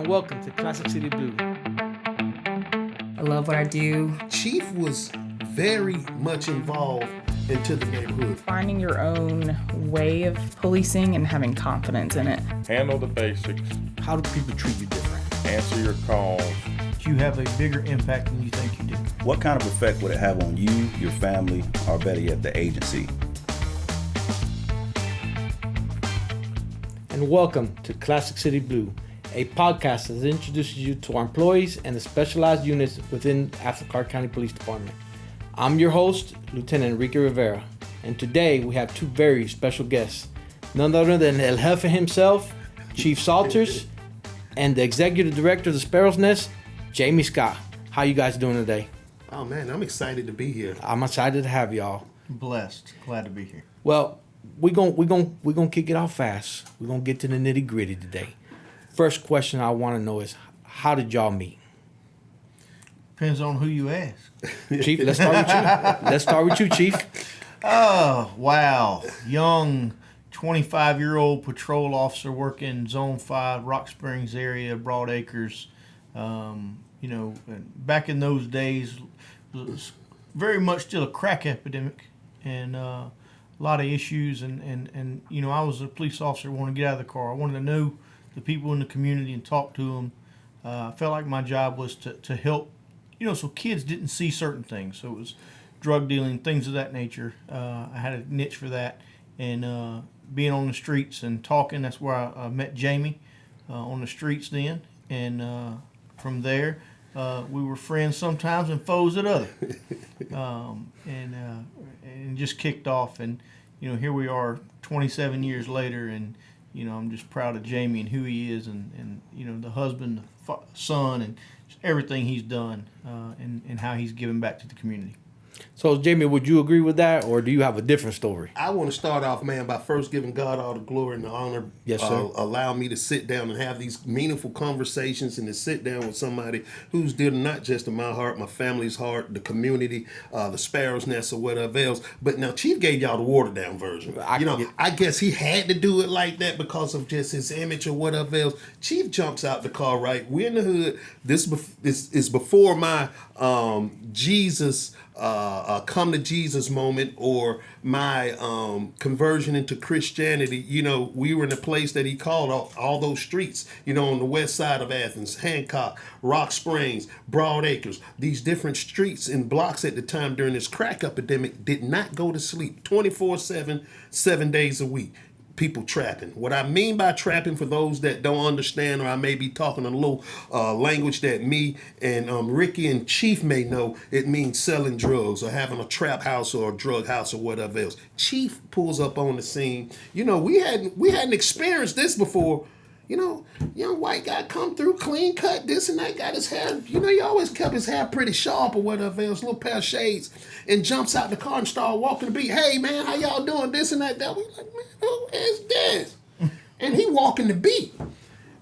and welcome to Classic City Blue. I love what I do. Chief was very much involved into the neighborhood. Finding your own way of policing and having confidence in it. Handle the basics. How do people treat you different? Answer your calls. You have a bigger impact than you think you do. What kind of effect would it have on you, your family, or better yet, the agency? And welcome to Classic City Blue, a podcast that introduces you to our employees and the specialized units within Athens-Clarke County Police Department. I'm your host, Lieutenant Enrique Rivera, and today we have two very special guests, none other than El Jefe himself, Chief Saulters, and the Executive Director of the Sparrow's Nest, Jamie Scott. How you guys doing today? Oh man, I'm excited to be here. I'm excited to have y'all. Blessed. Glad to be here. Well, we're gonna kick it off fast. We're gonna get to the nitty gritty today. First question I want to know is, how did y'all meet? Depends on who you ask. Chief, let's start with you, Chief. Oh, wow. Young 25-year-old patrol officer working Zone 5, Rock Springs area, Broad Acres. Back in those days, it was very much still a crack epidemic and a lot of issues. And I was a police officer, wanted to get out of the car. I wanted to know the people in the community and talk to them. I felt like my job was to help, so kids didn't see certain things. So it was drug dealing, things of that nature. I had a niche for that. And being on the streets and talking, that's where I met Jamie on the streets then. And from there, we were friends sometimes and foes at other. And just kicked off. And, here we are 27 years later. And, I'm just proud of Jamie and who he is and the husband, the son, and just everything he's done and how he's given back to the community. So, Jamie, would you agree with that, or do you have a different story? I want to start off, man, by first giving God all the glory and the honor. Yes, sir. Allow me to sit down and have these meaningful conversations and to sit down with somebody who's dear not just to my heart, my family's heart, the community, the Sparrow's Nest or whatever else. But now Chief gave y'all the watered down version. I guess he had to do it like that because of just his image or whatever else. Chief jumps out the car, right? We're in the hood. This is before my Jesus come to Jesus moment or my conversion into Christianity. We were in a place that he called all those streets, on the west side of Athens, Hancock, Rock Springs, Broad Acres. These different streets and blocks at the time during this crack epidemic did not go to sleep 24/7, 7 days a week. People trapping. What I mean by trapping, for those that don't understand, or I may be talking a little language that me and Ricky and Chief may know, it means selling drugs or having a trap house or a drug house or whatever else. Chief pulls up on the scene. We hadn't experienced this before. Young white guy come through, clean cut, this and that, got his hair, he always kept his hair pretty sharp or whatever else, little pair of shades, and jumps out the car and start walking the beat. Hey, man, how y'all doing, this and that? We like, man, who is this? And he walking the beat.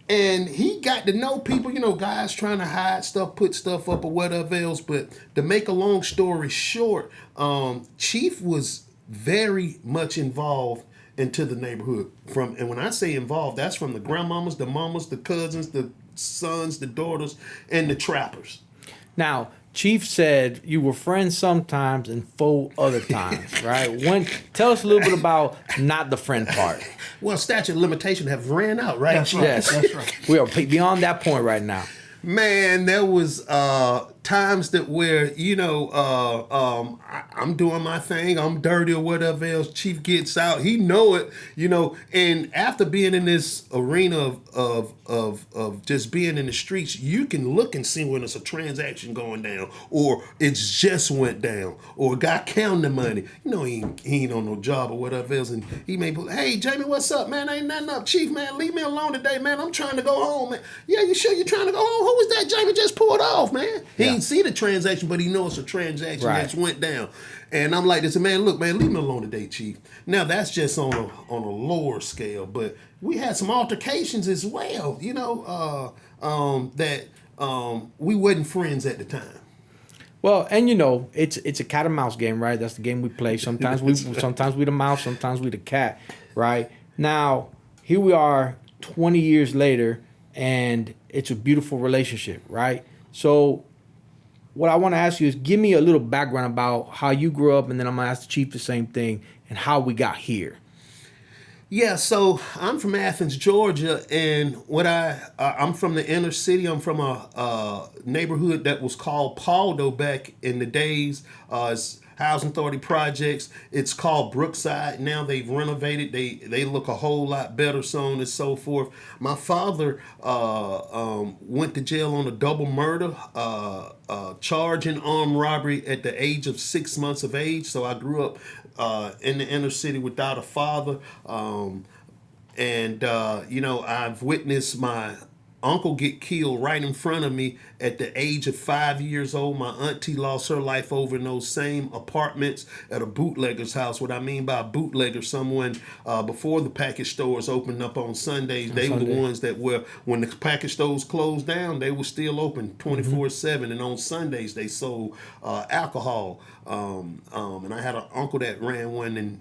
And he got to know people, guys trying to hide stuff, put stuff up or whatever else. But to make a long story short, Chief was very much involved into the neighborhood. And when I say involved, that's from the grandmamas, the mamas, the cousins, the sons, the daughters, and the trappers. Now, Chief said you were friends sometimes and foe other times, right? Tell us a little bit about not the friend part. Well, statute of limitation have ran out, right? That's right. Yes. That's right. We are beyond that point right now. Man, there was times that where, I'm doing my thing, I'm dirty or whatever else, Chief gets out, he know it, and after being in this arena of just being in the streets, you can look and see when it's a transaction going down, or it's just went down, or a guy counting the money. He ain't on no job or whatever else, and he may be, hey, Jamie, what's up, man? Ain't nothing up. Chief, man, leave me alone today, man. I'm trying to go home, man. Yeah, you sure you're trying to go home? Who was that Jamie just pulled off, man? He ain't see the transaction, but he knows it's a transaction that's went down. And I'm like this, man, look, man, leave me alone today, Chief. Now, that's just on a lower scale, but we had some altercations as well, that we wasn't friends at the time. Well, and it's a cat and mouse game, right? That's the game we play. Sometimes we the mouse, sometimes we the cat, right? Now, here we are 20 years later, and it's a beautiful relationship, right? So what I want to ask you is give me a little background about how you grew up, and then I'm going to ask the chief the same thing and how we got here. Yeah, so I'm from Athens, Georgia, and I'm from the inner city. I'm from a neighborhood that was called Paldo back in the days. It's housing authority projects. It's called Brookside. Now they've renovated. They look a whole lot better, so on and so forth. My father went to jail on a double murder charge in armed robbery at the age of 6 months of age. So I grew up in the inner city without a father. I've witnessed my uncle get killed right in front of me at the age of 5 years old. My auntie lost her life over in those same apartments at a bootlegger's house. What I mean by a bootlegger, someone before the package stores opened up on Sundays, they were the ones that were, when the package stores closed down, they were still open 24/7. And on Sundays, they sold alcohol. And I had an uncle that ran one, and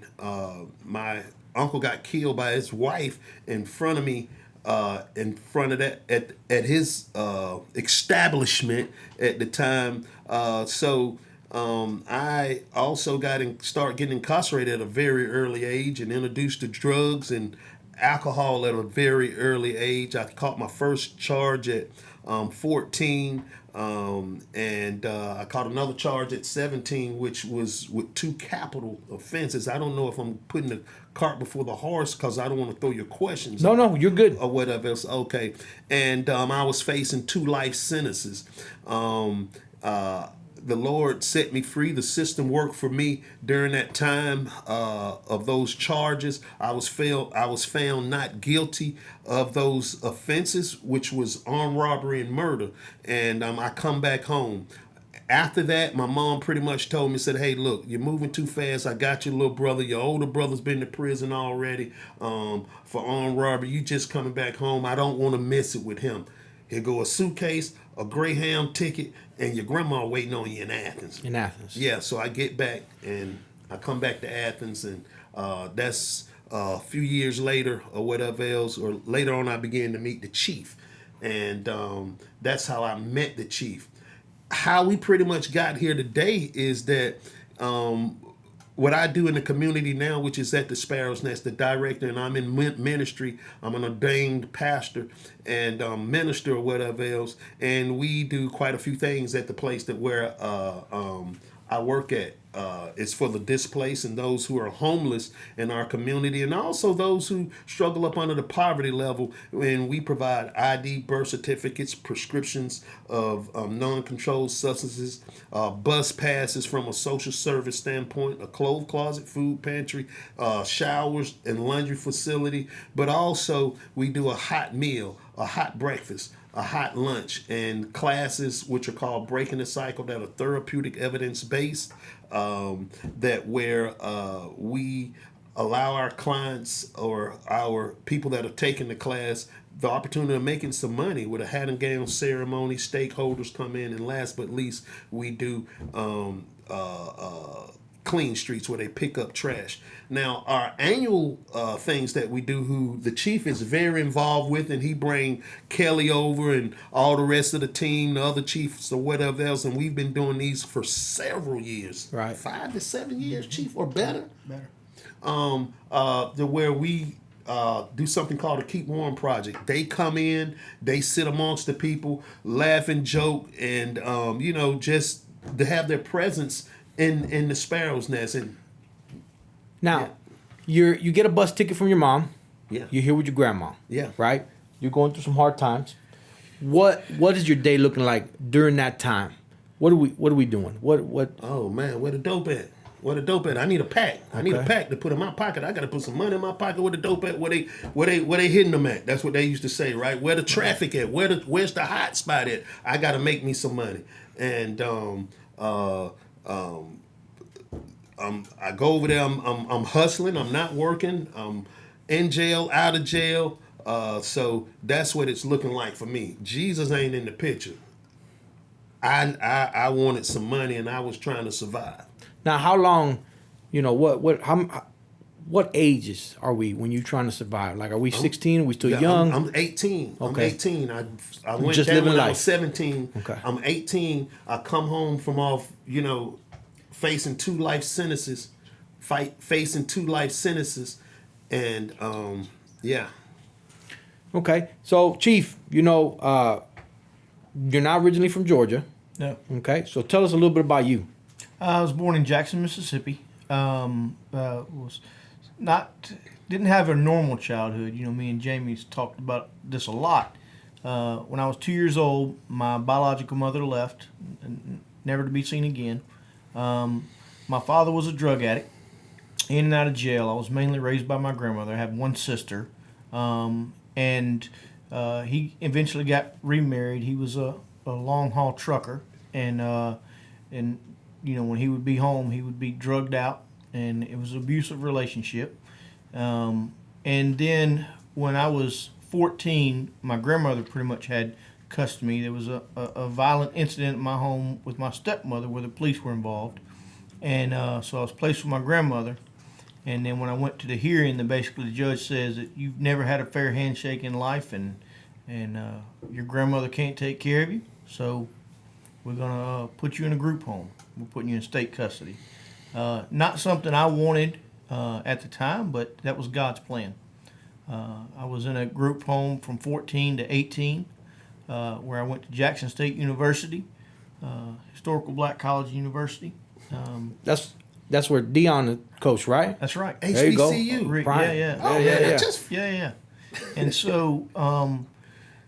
my uncle got killed by his wife in front of me, in front of that at his establishment at the time. I also started getting incarcerated at a very early age and introduced to drugs and alcohol at a very early age. I caught my first charge at 14. I caught another charge at 17, which was with 2 capital offenses. I don't know if I'm putting the cart before the horse, because I don't want to throw your questions. No, you're good. Or whatever else. Okay. And I was facing 2 life sentences. The Lord set me free. The system worked for me during that time of those charges. I was found not guilty of those offenses, which was armed robbery and murder. And I come back home. After that, my mom pretty much told me, said, "Hey, look, you're moving too fast. I got your little brother. Your older brother's been to prison already for armed robbery. You just coming back home. I don't want to miss it with him. Here go a suitcase, a Greyhound ticket, and your grandma waiting on you in Athens." In Athens. Yeah, so I get back, and I come back to Athens, and that's a few years later or whatever else, or later on I began to meet the chief. And that's how I met the chief. How we pretty much got here today is that what I do in the community now, which is at the Sparrow's Nest, the director, and I'm in ministry. I'm an ordained pastor and minister or whatever else, and we do quite a few things at the place that where I work at. It's for the displaced and those who are homeless in our community, and also those who struggle up under the poverty level. And we provide ID, birth certificates, prescriptions of non-controlled substances, bus passes from a social service standpoint, a clothes closet, food pantry, showers and laundry facility. But also we do a hot meal, a hot breakfast, a hot lunch, and classes which are called Breaking the Cycle, that are therapeutic evidence-based, that where we allow our clients or our people that are taking the class the opportunity of making some money with a hat and gown ceremony. Stakeholders come in, and last but least, we do clean streets where they pick up trash. Now, our annual things that we do, who the chief is very involved with, and he bring Kelly over and all the rest of the team, the other chiefs or whatever else, and we've been doing these for several years, right? 5 to 7 years, chief, or better. Better. Where we do something called a Keep Warm Project. They come in, they sit amongst the people, laugh and joke, and just to have their presence in the Sparrow's Nest. And now, you get a bus ticket from your mom. Yeah. You're here with your grandma. Yeah. Right? You're going through some hard times. What is your day looking like during that time? What are we doing? What? Oh man, where the dope at? Where the dope at? I need a pack. I need a pack to put in my pocket. I got to put some money in my pocket. Where the dope at? Where they hitting them at? That's what they used to say, right? Where the traffic at? Where's the hot spot at? I got to make me some money. And I go over there. I'm hustling. I'm not working. I'm in jail, out of jail. So that's what it's looking like for me. Jesus ain't in the picture. I wanted some money, and I was trying to survive. Now, how long? How what ages are we when you're trying to survive? Like, are we 16? Are we still Yeah, young? I'm 18. I'm Okay. 18. I went Just down living when I life. was 17. Okay. I'm 18. I come home from off, facing 2 life sentences, facing 2 life sentences, and yeah. Okay. So, Chief, you're not originally from Georgia. No. Okay. So tell us a little bit about you. I was born in Jackson, Mississippi. Didn't have a normal childhood. Me and Jamie's talked about this a lot. When I was 2 years old, my biological mother left, never to be seen again. My father was a drug addict, in and out of jail. I was mainly raised by my grandmother. I have one sister, and he eventually got remarried. He was a long haul trucker, and when he would be home, he would be drugged out, and it was an abusive relationship. And then when I was 14, my grandmother pretty much had custody. There was a violent incident in my home with my stepmother where the police were involved. And so I was placed with my grandmother. And then when I went to the hearing, basically the judge says that you've never had a fair handshake in life, and your grandmother can't take care of you, so we're going to put you in a group home. We're putting you in state custody. Not something I wanted at the time, but that was God's plan. I was in a group home from 14 to 18, where I went to Jackson State University, historical black college university. That's where Dion coached, right? That's right. There you go. HBCU. Prime. Yeah. Oh, Yeah, man, yeah. Yeah. And so, and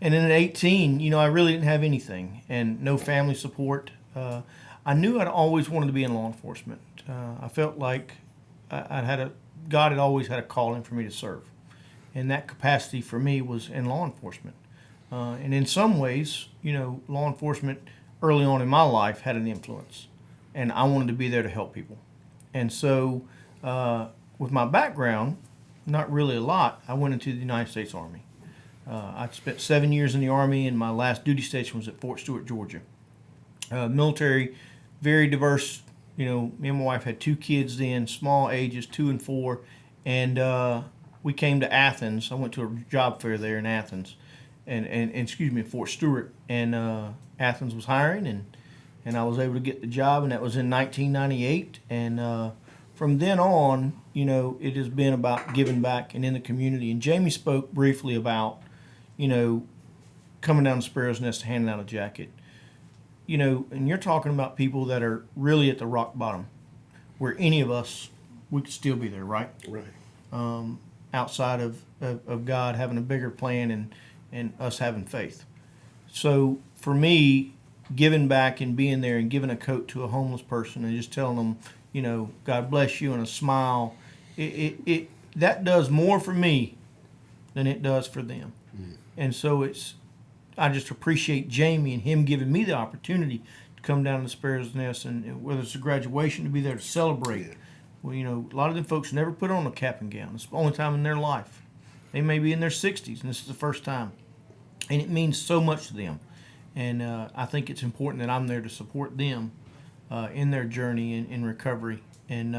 then at 18, I really didn't have anything and no family support. I knew I'd always wanted to be in law enforcement. I felt like God had always had a calling for me to serve. And that capacity for me was in law enforcement. And in some ways, law enforcement early on in my life had an influence. And I wanted to be there to help people. And so, with my background, not really a lot, I went into the United States Army. I spent 7 years in the Army, and my last duty station was at Fort Stewart, Georgia. Military, very diverse. Me and my wife had 2 kids then, small ages, 2 and 4, and we came to Athens. I went to a job fair there in Athens, and Fort Stewart, and Athens was hiring, and I was able to get the job, and that was in 1998, and from then on, it has been about giving back and in the community. And Jamie spoke briefly about, coming down to Sparrow's Nest, handing out a jacket. And you're talking about people that are really at the rock bottom, where any of us, we could still be there, right? Right. Outside of God having a bigger plan and us having faith. So for me, giving back and being there and giving a coat to a homeless person and just telling them, God bless you, and a smile, it that does more for me than it does for them. And so I just appreciate Jamie and him giving me the opportunity to come down to Sparrow's Nest, and whether it's a graduation, to be there to celebrate. Well, a lot of them folks never put on a cap and gown. It's the only time in their life. They may be in their 60s, and this is the first time. And it means so much to them. And I think it's important that I'm there to support them in their journey in recovery. And,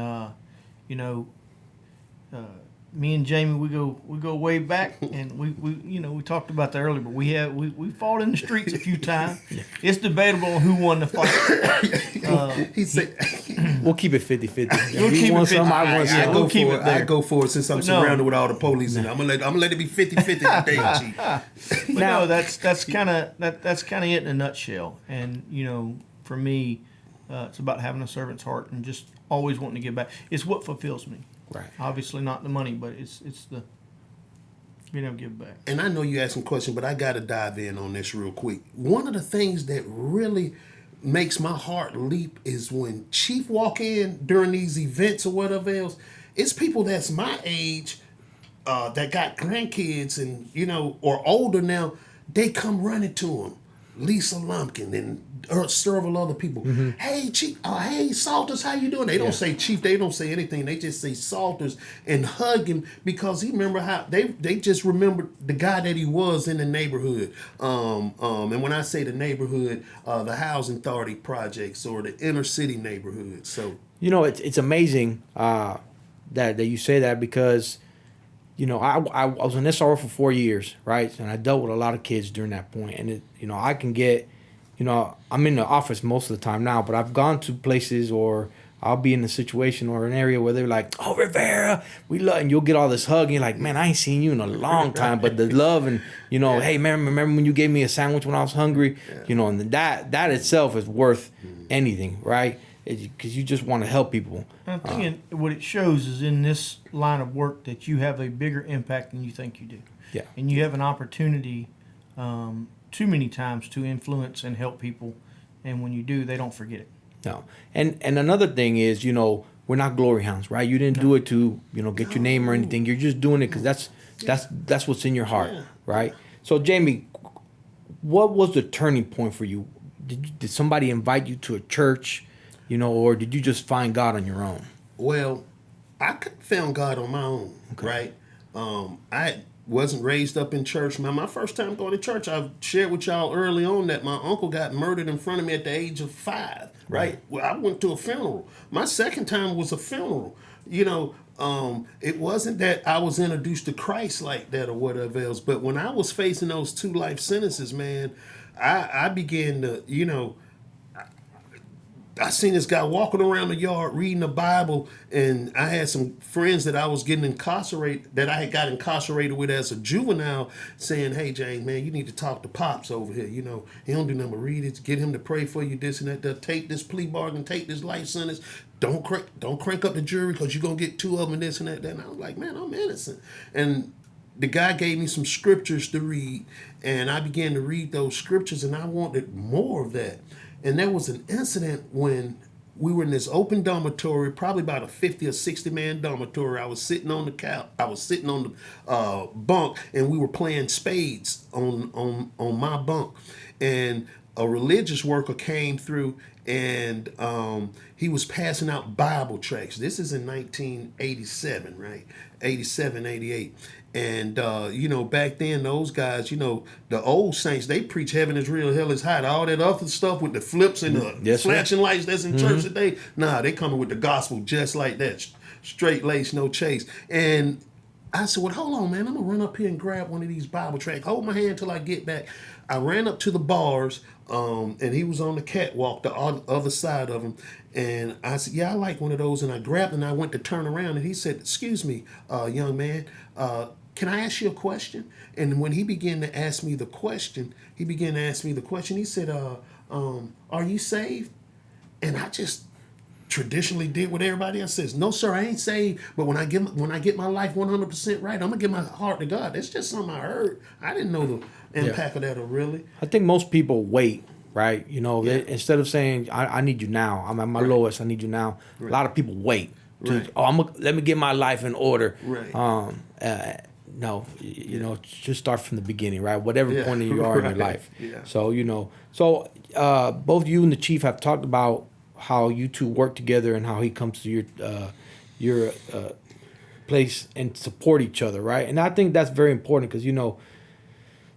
me and Jamie, we go way back, and we talked about that earlier, but we fought in the streets a few times. It's debatable who won the fight. He said, We'll keep it 50-50. We'll keep it 50. I go for it since I'm surrounded with all the police, and I'm gonna let it be 50-50 today, Chief. But no, that's kind of it in a nutshell. And for me, it's about having a servant's heart and just always wanting to give back. It's what fulfills me. Right. Obviously not the money, but it's the being able to give back. And I know you asked some questions, but I got to dive in on this real quick. One of the things that really makes my heart leap is when Chief walk in during these events or whatever else. It's people that's my age that got grandkids and or older now. They come running to him. Lisa Lumpkin and several other people. Mm-hmm. Hey, Chief. Hey, Saulters, how you doing? They don't say Chief. They don't say anything. They just say Saulters and hug him because he remember how they just remember the guy that he was in the neighborhood. And when I say the neighborhood, the housing authority projects or the inner city neighborhood. So it's amazing that you say that because, you know, I was an SRO for 4 years, right? And I dealt with a lot of kids during that point. And, I can get, I'm in the office most of the time now, but I've gone to places or I'll be in a situation or an area where they're like, "Oh, Rivera, we love," and you'll get all this hug, and you're like, "Man, I ain't seen you in a long time." But the love and, hey, man, remember when you gave me a sandwich when I was hungry? And that itself is worth anything, right? Because you just want to help people. And I think what it shows is in this line of work that you have a bigger impact than you think you do. Yeah. And you have an opportunity too many times to influence and help people. And when you do, they don't forget it. No. And another thing is, we're not glory hounds, right? You didn't do it to, get your name or anything. You're just doing it because that's what's in your heart, right? So, Jamie, what was the turning point for you? Did somebody invite you to a church, or did you just find God on your own? Well, I found God on my own, right? I wasn't raised up in church. Man, my first time going to church, I shared with y'all early on that my uncle got murdered in front of me at the age of 5, right? Well, I went to a funeral. My second time was a funeral. It wasn't that I was introduced to Christ like that or whatever else, but when I was facing those 2 life sentences, man, I began to, I seen this guy walking around the yard reading the Bible, and I had some friends that I was getting incarcerated, that I had got incarcerated with as a juvenile, saying, "Hey, James, man, you need to talk to Pops over here. He don't do nothing but read it. Get him to pray for you, this and that. Take this plea bargain, take this life sentence. Don't crank up the jury because you're going to get 2 of them and this and that." And I was like, man, I'm innocent. And the guy gave me some scriptures to read, and I began to read those scriptures, and I wanted more of that. And there was an incident when we were in this open dormitory, probably about a 50 or 60 man dormitory. I was sitting on the couch. I was sitting on the bunk, and we were playing spades on my bunk. And a religious worker came through, and he was passing out Bible tracts. This is in 1987, right? 87, 88. And, back then, those guys, the old saints, they preach heaven is real, hell is hot. All that other stuff with the flips and the flashing lights that's in church today, they coming with the gospel just like that. Straight lace, no chase. And I said, well, hold on, man. I'm going to run up here and grab one of these Bible tracts. Hold my hand till I get back. I ran up to the bars, and he was on the catwalk, the other side of him. And I said, yeah, I like one of those. And I grabbed it, and I went to turn around, and he said, excuse me, young man, can I ask you a question? And when he began to ask me the question, he said, are you saved? And I just traditionally did what everybody else says. No, sir, I ain't saved. But when I get my life 100% right, I'm going to give my heart to God. That's just something I heard. I didn't know the impact of that really. I think most people wait, right? Instead of saying, I need you now. I'm at my lowest. I need you now. A lot of people wait. Let me get my life in order. Right. No, just start from the beginning, right? Whatever point you are in your life. Yeah. So, both you and the chief have talked about how you two work together and how he comes to your place and support each other, right? And I think that's very important because,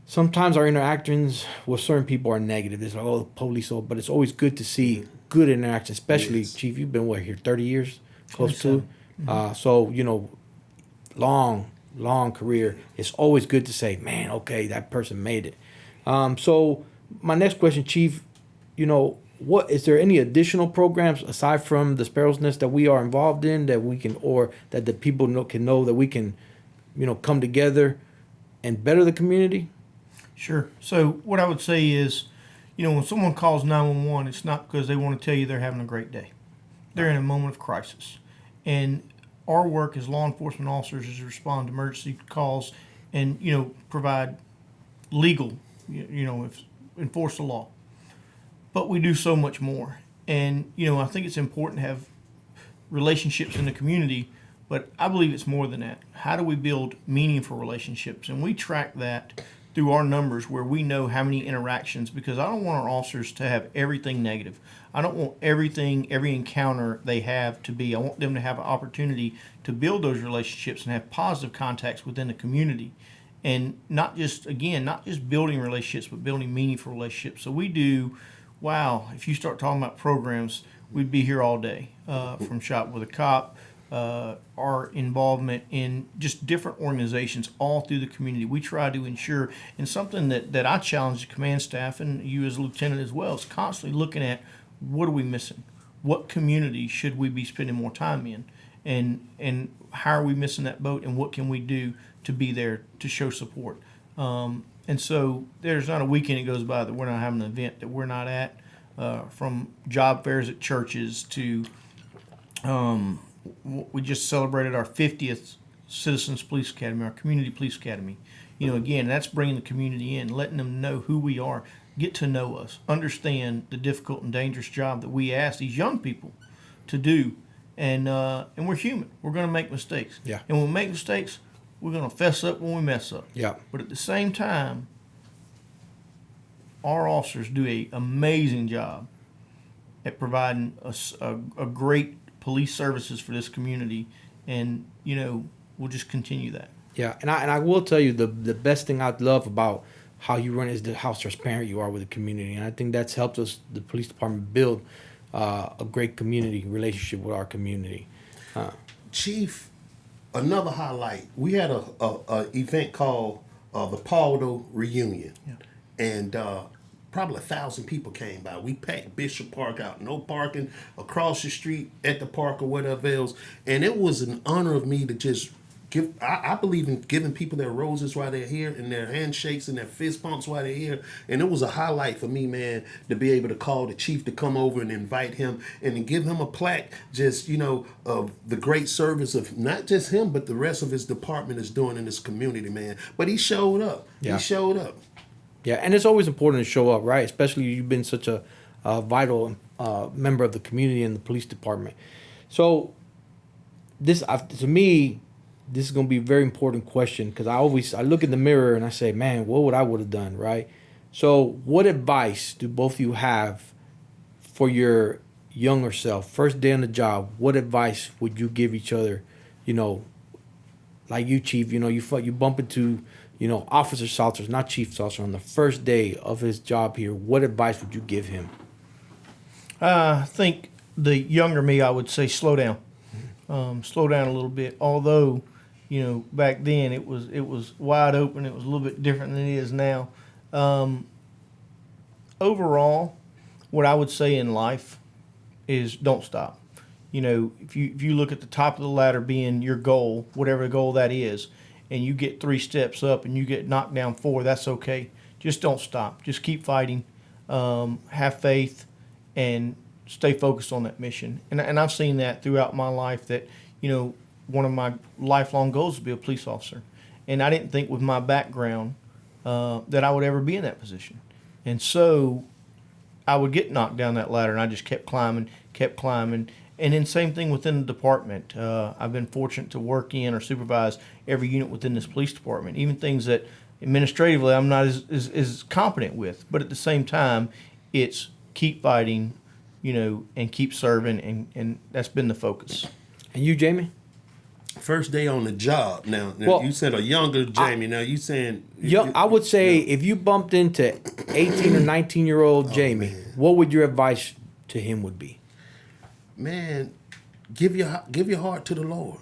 sometimes our interactions with certain people are negative. It's like, oh, police, but it's always good to see good interaction, especially, Chief, you've been, here, 30 years? Close to? So, long career. It's always good to say, man, okay, that person made it. So my next question, Chief, what is there any additional programs aside from the Sparrow's Nest that we are involved in that we can, or that the people can know that we can, come together and better the community? Sure. So what I would say is, when someone calls 911, it's not because they want to tell you they're having a great day. They're in a moment of crisis. And our work as law enforcement officers is to respond to emergency calls and, provide legal, enforce the law. But we do so much more. And, I think it's important to have relationships in the community, but I believe it's more than that. How do we build meaningful relationships? And we track that through our numbers where we know how many interactions, because I don't want our officers to have everything negative. I don't want every encounter they have to be. I want them to have an opportunity to build those relationships and have positive contacts within the community. And not just building relationships, but building meaningful relationships. So we do, if you start talking about programs, we'd be here all day. From Shop with a Cop our involvement in just different organizations all through the community. We try to ensure, and something that I challenge the command staff and you as a lieutenant as well, is constantly looking at what are we missing? What community should we be spending more time in? And how are we missing that boat, and what can we do to be there to show support? And so there's not a weekend that goes by that we're not having an event that we're not at, from job fairs at churches to we just celebrated our 50th Citizens Police Academy, our Community Police Academy. Again, that's bringing the community in, letting them know who we are, get to know us, understand the difficult and dangerous job that we ask these young people to do. And we're human. We're going to make mistakes. Yeah. And when we make mistakes, we're going to fess up when we mess up. Yeah. But at the same time, our officers do an amazing job at providing a great police services for this community, and we'll just continue that. Yeah, and I will tell you the best thing I love about how you run is how transparent you are with the community, and I think that's helped us, the police department, build a great community relationship with our community. Chief, another highlight. We had a event called the Paldo Reunion, and probably 1,000 people came by. We packed Bishop Park out, no parking across the street at the park or whatever else, and it was an honor of me to just give. I believe in giving people their roses while they're here, and their handshakes and their fist bumps while they're here, and it was a highlight for me, man, to be able to call the chief to come over and invite him and to give him a plaque, just of the great service of not just him but the rest of his department is doing in this community, man. But he showed up. Yeah. He showed up. Yeah, and it's always important to show up, right? Especially you've been such a vital member of the community and the police department. So this, to me, this is going to be a very important question, because I look in the mirror and I say, man, what would I have done, right? So what advice do both of you have for your younger self, first day on the job? What advice would you give each other? Like you, Chief, you bump into Officer Saulters, not Chief Saulters, on the first day of his job here. What advice would you give him? I think the younger me, I would say slow down. Slow down a little bit. Although, back then it was wide open. It was a little bit different than it is now. Overall, what I would say in life is don't stop. If you look at the top of the ladder being your goal, whatever goal that is, and you get 3 steps up and you get knocked down 4, that's okay. Just don't stop. Just keep fighting. Have faith and stay focused on that mission. And I've seen that throughout my life, that, one of my lifelong goals is to be a police officer. And I didn't think with my background that I would ever be in that position. And so I would get knocked down that ladder, and I just kept climbing. And then same thing within the department. I've been fortunate to work in or supervise every unit within this police department, even things that administratively I'm not as competent with. But at the same time, it's keep fighting, and keep serving, and that's been the focus. And you, Jamie? First day on the job. Now Well, you said a younger Jamie. Now you saying... I would say if you bumped into 18 or 19-year-old Jamie, man. what would your advice to him would be? Man, give your heart to the Lord.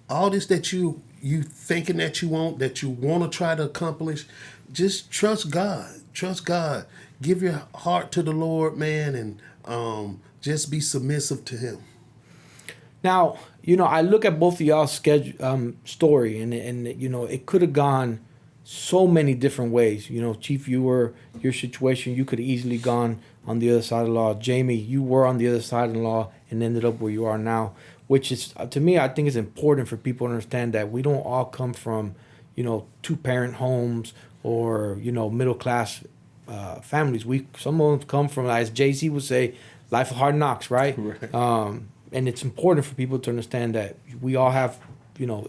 All this that you thinking that you want to try to accomplish, just trust God. Trust God. Give your heart to the Lord, man, and just be submissive to Him. Now, I look at both of y'all's story, and it could have gone so many different ways. Chief, your situation, you could have easily gone on the other side of the law. Jamie, you were on the other side of the law and ended up where you are now, which is, to me, I think it's important for people to understand that we don't all come from, 2-parent homes or, middle-class families. Some of them come from, as Jay-Z would say, life of hard knocks, right? Right. And it's important for people to understand that we all have,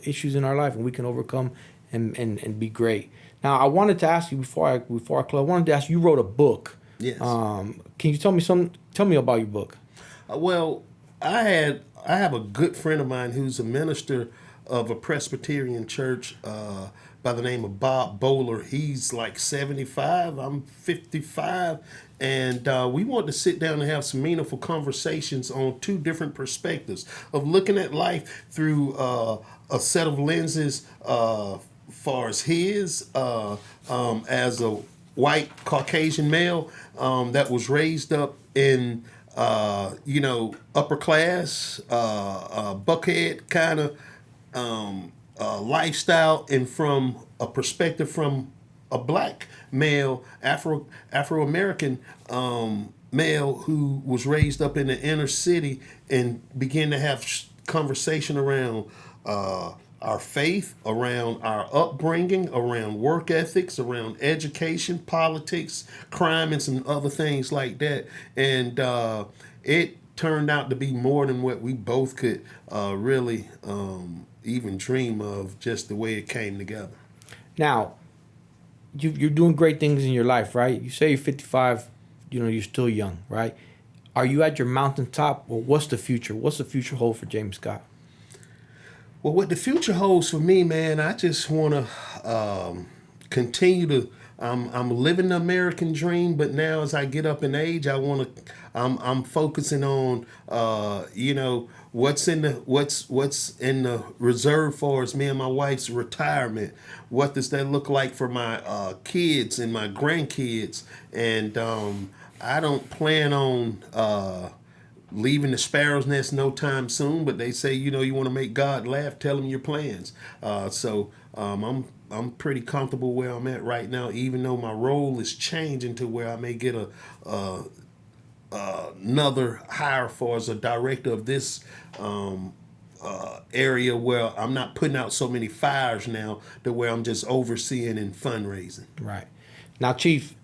issues in our life, and we can overcome and be great. Now, I wanted to ask you before I close. I wanted to ask you. You wrote a book. Yes. Can you tell me about your book? Well, I have a good friend of mine who's a minister of a Presbyterian church by the name of Bohler. He's like 75. I'm 55. And we want to sit down and have some meaningful conversations on two different perspectives of looking at life through a set of lenses far as his as a white Caucasian male that was raised up in upper class buckhead kind of lifestyle, and from a perspective from a black male, Afro-American male who was raised up in the inner city and began to have conversation around our faith, around our upbringing, around work ethics, around education, politics, crime, and some other things like that. And it turned out to be more than what we both could really even dream of, just the way it came together. Now, you're doing great things in your life, right? You say you're 55, you're still young, right? Are you at your mountaintop, or what's the future? What's the future hold for James Scott? Well, what the future holds for me, man, I just want to continue to. I'm living the American dream, but now as I get up in age, I'm focusing on what's in the reserve for us, me and my wife's retirement. What does that look like for my kids and my grandkids? And I don't plan on leaving the sparrow's nest no time soon, but they say, you want to make God laugh, tell him your plans. So I'm pretty comfortable where I'm at right now, even though my role is changing to where I may get another hire for as a director of this area, where I'm not putting out so many fires now, to where I'm just overseeing and fundraising. Right. Now, Chief,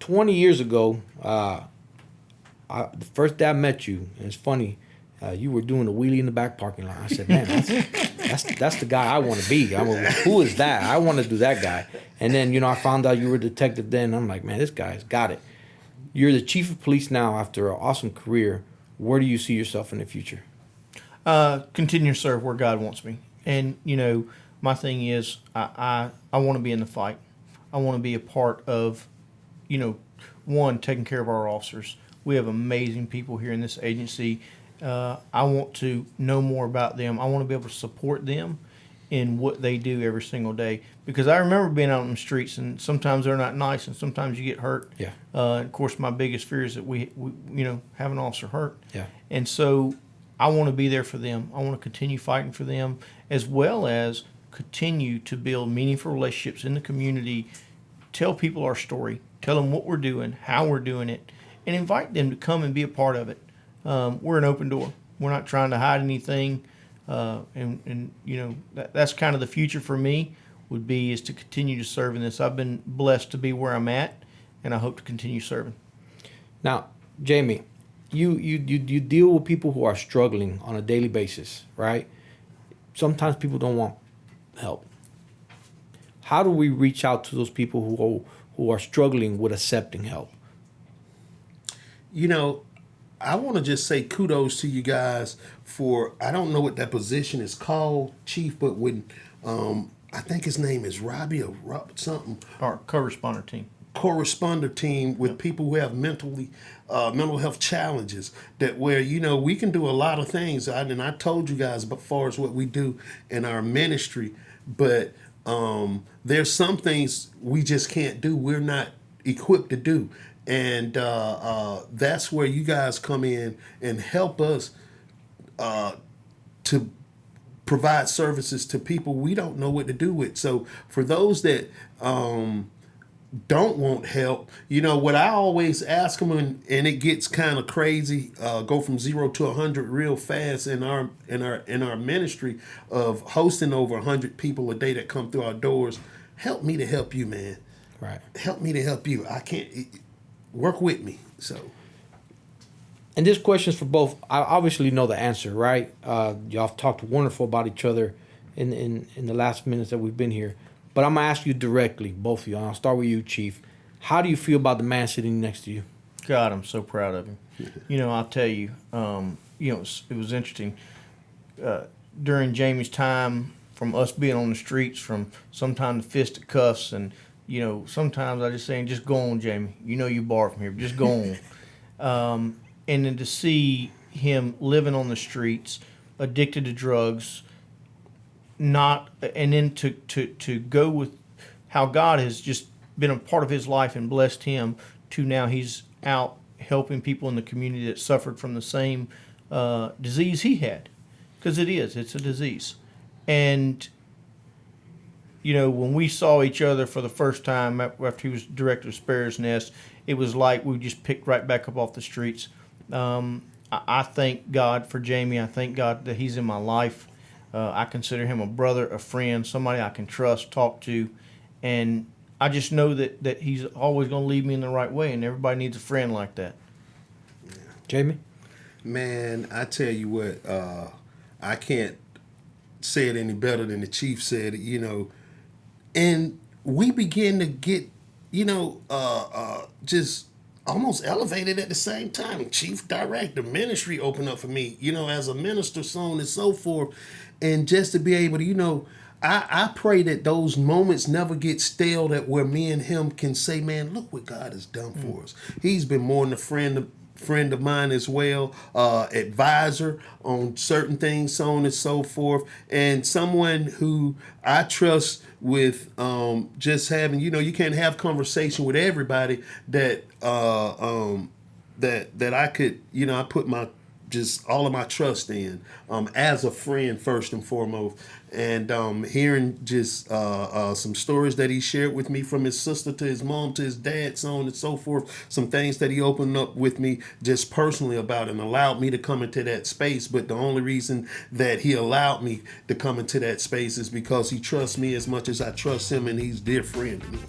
20 years ago, the first day I met you, and it's funny, you were doing a wheelie in the back parking lot. I said, man, that's the guy I want to be. Who is that? I want to do that guy. And then, I found out you were a detective then. I'm like, man, this guy's got it. You're the chief of police now after an awesome career. Where do you see yourself in the future? Continue to serve where God wants me. And, my thing is I want to be in the fight. I want to be a part of, one, taking care of our officers. We have amazing people here in this agency. I want to know more about them. I want to be able to support them in what they do every single day. Because I remember being out on the streets, and sometimes they're not nice, and sometimes you get hurt. Yeah. And of course, my biggest fear is that we have an officer hurt. Yeah. And so I want to be there for them. I want to continue fighting for them, as well as continue to build meaningful relationships in the community, tell people our story, tell them what we're doing, how we're doing it, and invite them to come and be a part of it. We're an open door. We're not trying to hide anything. That's kind of the future for me is to continue to serve in this. I've been blessed to be where I'm at, and I hope to continue serving. Now, Jamie, you deal with people who are struggling on a daily basis, right? Sometimes people don't want help. How do we reach out to those people who are struggling with accepting help? I want to just say kudos to you guys for, I don't know what that position is called, Chief, but when, I think his name is Robbie or something. Our co-responder team. Corresponder team with people who have mental health challenges, that where, we can do a lot of things. And I told you guys as far as what we do in our ministry, but there's some things we just can't do. We're not equipped to do. And that's where you guys come in and help us to provide services to people we don't know what to do with. So for those that don't want help, what I always ask them, and it gets kind of crazy, go from 0 to 100 real fast in our ministry of hosting over 100 people a day that come through our doors. Help me to help you, man. Right. Help me to help you. I can't. Work with me. So, and this question's for both. I obviously know the answer, right? Y'all have talked wonderful about each other in the last minutes that we've been here. But I'm gonna ask you directly, both of you. I'll start with you, Chief. How do you feel about the man sitting next to you? God, I'm so proud of him. I'll tell you. It was interesting. During Jamie's time from us being on the streets, from sometimes the fisticuffs, and sometimes I just saying, just go on, Jamie. You barred from here, just go on. And then to see him living on the streets, addicted to drugs, and then to go with how God has just been a part of his life and blessed him, to now he's out helping people in the community that suffered from the same disease he had, because it's a disease. And when we saw each other for the first time after he was director of Sparrow's Nest, it was like we just picked right back up off the streets. I thank God for Jamie. I thank God that he's in my life. I consider him a brother, a friend, somebody I can trust, talk to, and I just know that he's always going to lead me in the right way, and everybody needs a friend like that. Jamie? Man, I tell you what, I can't say it any better than the chief said it, and we begin to get, just almost elevated at the same time. Chief director, ministry opened up for me, as a minister, so on and so forth. And just to be able to, I pray that those moments never get stale, that where me and him can say, man, look what God has done for us. He's been more than a friend of mine as well, advisor on certain things, so on and so forth, and someone who I trust with just having, you can't have conversation with everybody that that I could, I put my just all of my trust in as a friend first and foremost. And hearing just some stories that he shared with me, from his sister to his mom to his dad, so on and so forth, some things that he opened up with me just personally about and allowed me to come into that space. But the only reason that he allowed me to come into that space is because he trusts me as much as I trust him, and he's a dear friend to me.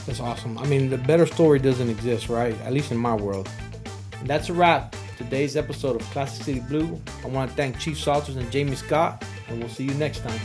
That's awesome. I mean, the better story doesn't exist, right? At least in my world. And that's a wrap. Today's episode of Classic City Blue. I want to thank Chief Saulters and Jamie Scott, and we'll see you next time.